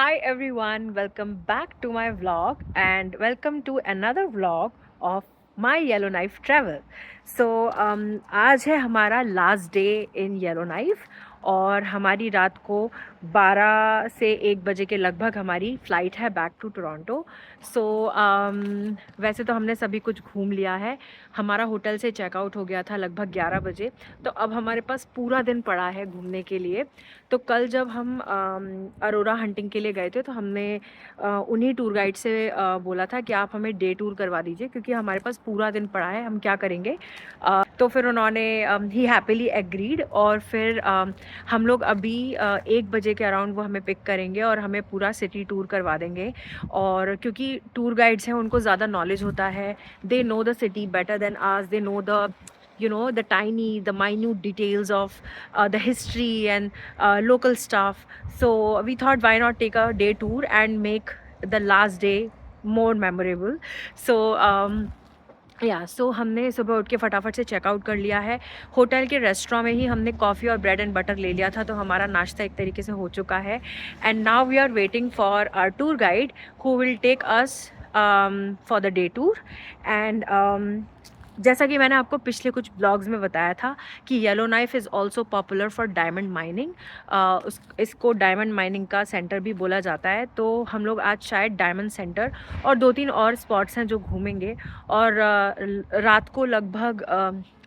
Hi everyone, welcome back to my vlog and welcome to another vlog of my Yellowknife travel. आज है हमारा last day in येलोनाइफ और हमारी रात को 12 से 1 बजे के लगभग हमारी फ़्लाइट है बैक टू टोरंटो. सो वैसे तो हमने सभी कुछ घूम लिया है. हमारा होटल से चेकआउट हो गया था लगभग 11 बजे. तो अब हमारे पास पूरा दिन पड़ा है घूमने के लिए. तो कल जब हम अरोरा हंटिंग के लिए गए थे तो हमने उन्हीं टूर गाइड से बोला था कि आप हमें डे टूर करवा दीजिए क्योंकि हमारे पास पूरा दिन पड़ा है, हम क्या करेंगे. तो फिर उन्होंने ही हैप्पीली एग्रीड और फिर हम लोग अभी 1 बजे के अराउंड वो हमें पिक करेंगे और हमें पूरा सिटी टूर करवा देंगे. और क्योंकि टूर गाइड्स हैं उनको ज़्यादा नॉलेज होता है, they know the city better than us, they know the the minute details of the history and local stuff. So we thought why not take a day tour and make the last day more memorable. सो हमने सुबह उठ के फटाफट से checkout कर लिया है. Hotel के रेस्टोरेंट में ही हमने कॉफ़ी और ब्रेड एंड बटर ले लिया था, तो हमारा नाश्ता एक तरीके से हो चुका है. And now we are waiting for our tour guide who will take us for the day tour. And जैसा कि मैंने आपको पिछले कुछ ब्लॉग्स में बताया था कि Yellowknife is also popular for diamond mining. इसको डायमंड माइनिंग का सेंटर भी बोला जाता है. तो हम लोग आज शायद डायमंड सेंटर और 2-3 और स्पॉट्स हैं जो घूमेंगे. और रात को लगभग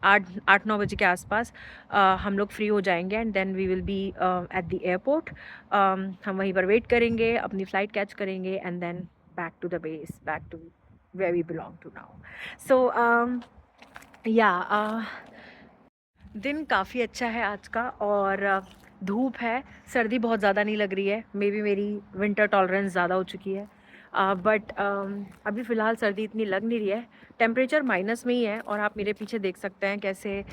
8-9 बजे के आसपास हम लोग फ्री हो जाएंगे and then we will be at the airport. हम वहीं पर वेट करेंगे, अपनी फ़्लाइट कैच करेंगे and then back to the base, back to where we belong to now. So दिन काफ़ी अच्छा है आज का और धूप है, सर्दी बहुत ज़्यादा नहीं लग रही है. मे बी मेरी विंटर टॉलरेंस ज़्यादा हो चुकी है. बट अभी फ़िलहाल सर्दी इतनी लग नहीं रही है. टेम्परेचर माइनस में ही है और आप मेरे पीछे देख सकते हैं कैसे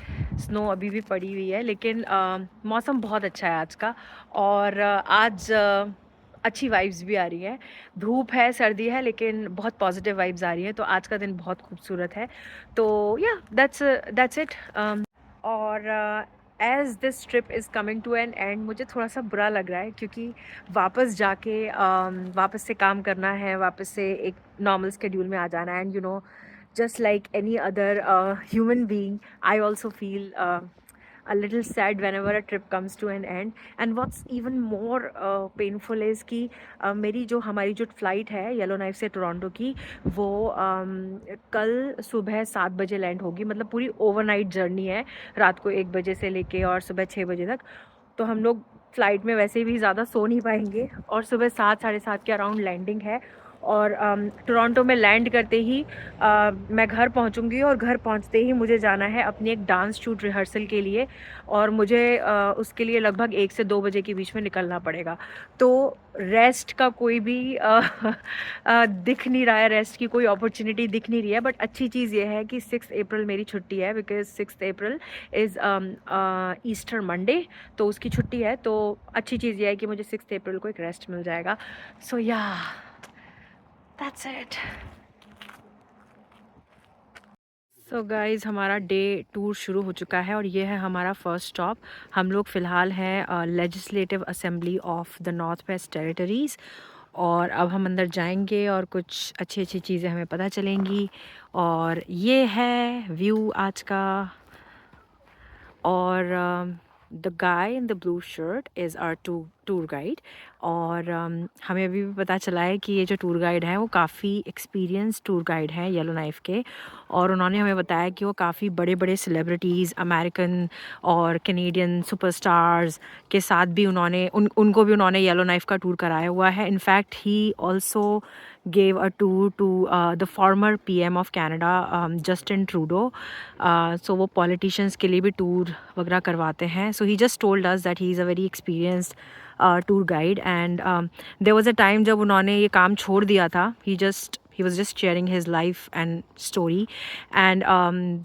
स्नो अभी भी पड़ी हुई है. लेकिन मौसम बहुत अच्छा है आज का और आज अच्छी वाइब्स भी आ रही हैं. धूप है, सर्दी है, लेकिन बहुत पॉजिटिव वाइब्स आ रही हैं. तो आज का दिन बहुत खूबसूरत है. तो या दैट्स इट. और as this trip is coming to an end मुझे थोड़ा सा बुरा लग रहा है क्योंकि वापस जाके वापस से काम करना है, वापस से एक नॉर्मल स्केड्यूल में आ जाना है. And just like any other human being, I also feel a little sad whenever a trip comes to an end. And what's even more painful is कि हमारी जो फ़्लाइट है येलोनाइफ से टोरंटो की, वो कल सुबह 7 बजे लैंड होगी. मतलब पूरी ओवरनाइट जर्नी है, रात को 1 बजे से लेके और सुबह 6 बजे तक. तो हम लोग फ़्लाइट में वैसे भी ज़्यादा सो नहीं पाएंगे और सुबह 7-7:30 के अराउंड लैंडिंग है. और टोरंटो में लैंड करते ही मैं घर पहुंचूंगी और घर पहुंचते ही मुझे जाना है अपनी एक डांस शूट रिहर्सल के लिए. और मुझे उसके लिए लगभग 1 से 2 बजे के बीच में निकलना पड़ेगा. तो रेस्ट का कोई भी दिख नहीं रहा है, रेस्ट की कोई अपॉर्चुनिटी दिख नहीं रही है. बट अच्छी चीज़ ये है कि 6 अप्रैल मेरी छुट्टी है because 6 April is Easter Monday. तो उसकी छुट्टी है, तो अच्छी चीज़ ये है कि मुझे 6 अप्रैल को एक रेस्ट मिल जाएगा. सो या That's it. सो गाइज़, हमारा डे टूर शुरू हो चुका है और ये है हमारा फर्स्ट स्टॉप. हम लोग फ़िलहाल हैं legislative assembly of the north west territories. और अब हम अंदर जाएंगे और कुछ अच्छी अच्छी चीज़ें हमें पता चलेंगी. और ये है व्यू आज का. और the guy in the blue shirt is our tour guide. और हमें अभी भी पता चला है कि ये जो टूर गाइड हैं वो काफ़ी एक्सपीरियंस टूर गाइड हैं येलोनाइफ के. और उन्होंने हमें बताया कि वो काफ़ी बड़े बड़े सेलिब्रिटीज़, अमेरिकन और कैनेडियन सुपरस्टार्स के साथ भी उनको भी उन्होंने येलोनाइफ का टूर कराया हुआ है. In fact he also gave a tour to the former PM of Canada, Justin Trudeau. So वो politicians के लिए भी tour वगैरह करवाते हैं. So he just told us that he is a very experienced tour guide. And there was a time जब उन्होंने ये काम छोड़ दिया था. He was just sharing his life and story. And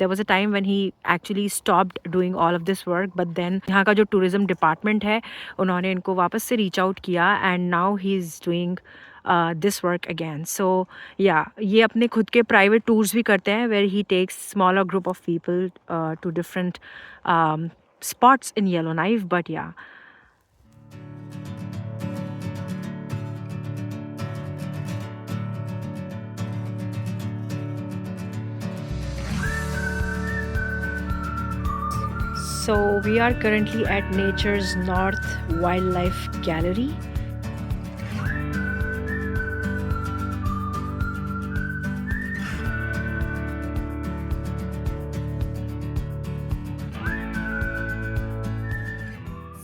there was a time when he actually stopped doing all of this work. But then यहाँ का जो tourism department है उन्होंने इनको वापस से reach out किया and now he is doing this work again. So yeah, ये अपने खुद के private tours भी करते हैं where he takes smaller group of people to different spots in Yellowknife. But yeah. So we are currently at Nature's North Wildlife Gallery.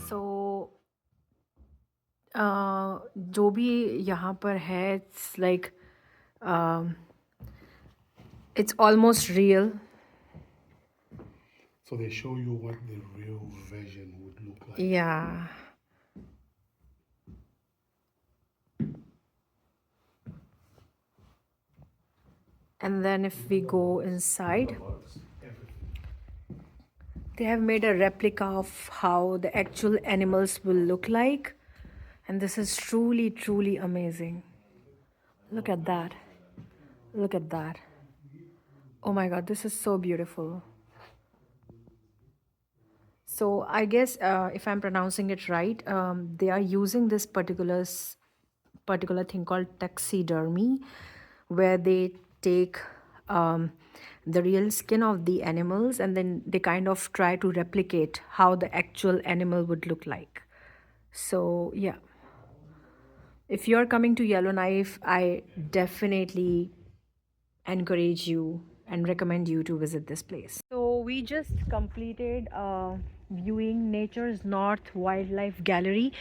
So जो भी यहाँ पर है, it's like it's almost real. So they show you what the real version would look like. Yeah. And then if we go inside, they have made a replica of how the actual animals will look like. And this is truly, truly amazing. Look at that. Look at that. Oh my God, this is so beautiful. So I guess if I'm pronouncing it right, they are using this particular thing called taxidermy, where they take the real skin of the animals and then they kind of try to replicate how the actual animal would look like. So yeah, if you're coming to Yellowknife, I definitely encourage you and recommend you to visit this place. So we just completed viewing Nature's North Wildlife Gallery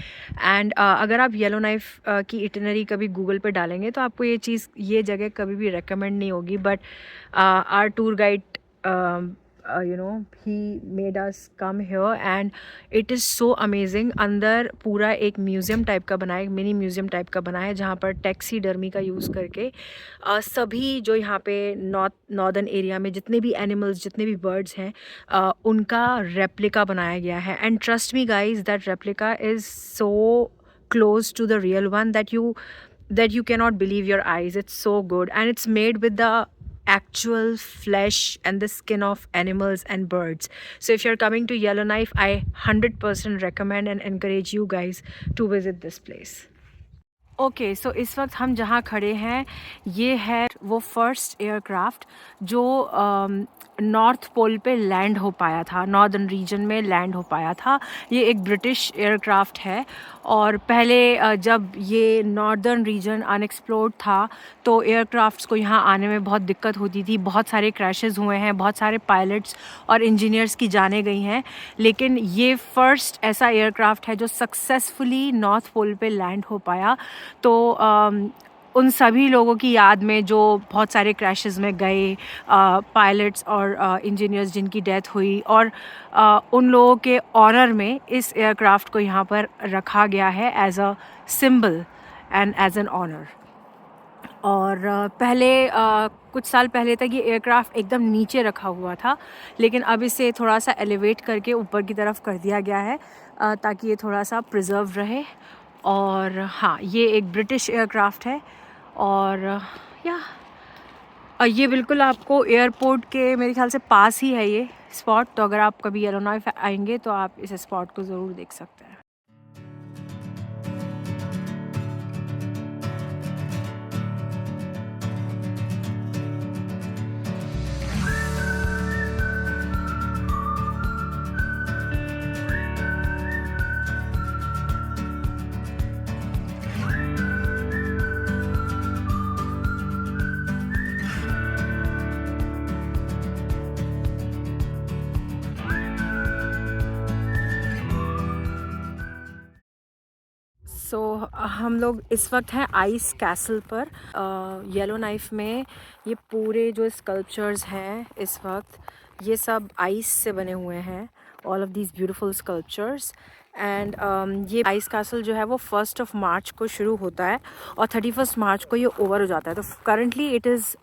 and अगर आप Yellowknife की itinerary कभी Google पे डालेंगे तो आपको ये जगह कभी भी recommend नहीं होगी, but our tour guide he made us come here and it is so amazing. अंदर पूरा एक म्यूज़ियम टाइप का बना है, एक मिनी म्यूज़ियम टाइप का बना है जहाँ पर टैक्सीडर्मी का यूज़ करके सभी जो यहाँ पे नॉर्दर्न एरिया में जितने भी एनिमल्स, जितने भी बर्ड्स हैं, उनका रेप्लिका बनाया गया है. And trust me guys, that replica is so close to the real one that you cannot believe your eyes. It's so good and it's made with the actual flesh and the skin of animals and birds. So if you're coming to Yellowknife, I 100% recommend and encourage you guys to visit this place. Okay so इस वक्त हम जहाँ खड़े हैं ये है वो first aircraft जो नॉर्थ पोल पे लैंड हो पाया था, नॉर्दर्न रीजन में लैंड हो पाया था. ये एक ब्रिटिश एयरक्राफ्ट है और पहले जब ये नॉर्दर्न रीजन अनएक्सप्लोर्ड था तो एयरक्राफ्ट्स को यहाँ आने में बहुत दिक्कत होती थी. बहुत सारे क्रैशेस हुए हैं, बहुत सारे पायलट्स और इंजीनियर्स की जानें गई हैं, लेकिन ये फर्स्ट ऐसा एयरक्राफ्ट है जो सक्सेसफुली नॉर्थ पोल पे लैंड हो पाया. तो उन सभी लोगों की याद में जो बहुत सारे क्रैशेस में गए, पायलट्स और इंजीनियर्स जिनकी डेथ हुई, और उन लोगों के ऑनर में इस एयरक्राफ्ट को यहाँ पर रखा गया है as a symbol and as an honour. और पहले कुछ साल पहले तक ये एयरक्राफ्ट एकदम नीचे रखा हुआ था, लेकिन अब इसे थोड़ा सा एलिवेट करके ऊपर की तरफ कर दिया गया है ताकि ये थोड़ा सा प्रिजर्व रहे. और हाँ, ये एक ब्रिटिश एयरक्राफ्ट है और ये बिल्कुल आपको एयरपोर्ट के मेरे ख्याल से पास ही है ये स्पॉट. तो अगर आप कभी येलोनाइफ आएंगे तो आप इस स्पॉट को ज़रूर देख सकते हैं. सो हम लोग इस वक्त हैं आइस कैसल पर. येलोनाइफ में ये पूरे जो स्कल्पचर्स हैं इस वक्त ये सब आइस से बने हुए हैं, all of these beautiful sculptures. And ये आइस कैसल जो है वो 1 मार्च को शुरू होता है और 31 मार्च को ये ओवर हो जाता है. तो currently it is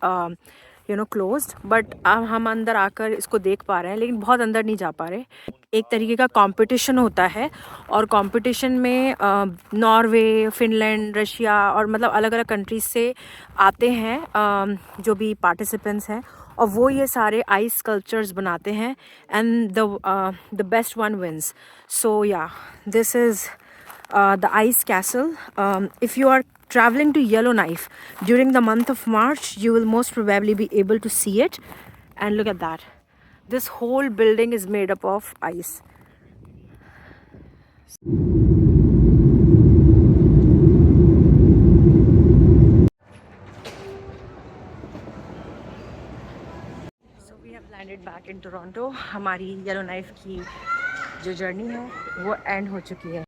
closed, but हम अंदर आकर इसको देख पा रहे हैं, लेकिन बहुत अंदर नहीं जा पा रहे. एक तरीके का कंपटीशन होता है और कंपटीशन में नॉर्वे, फिनलैंड, रशिया और मतलब अलग अलग कंट्रीज से आते हैं जो भी पार्टिसिपेंट्स हैं, और वो ये सारे आइस स्कल्पचर्स बनाते हैं and the best one wins. So yeah, this is the ice castle. If you are traveling to Yellowknife during the month of March, you will most probably be able to see it. And look at that. This whole building is made up of ice. So we have landed back in Toronto. हमारी yellow knife की जो journey है वो and हो चुकी है.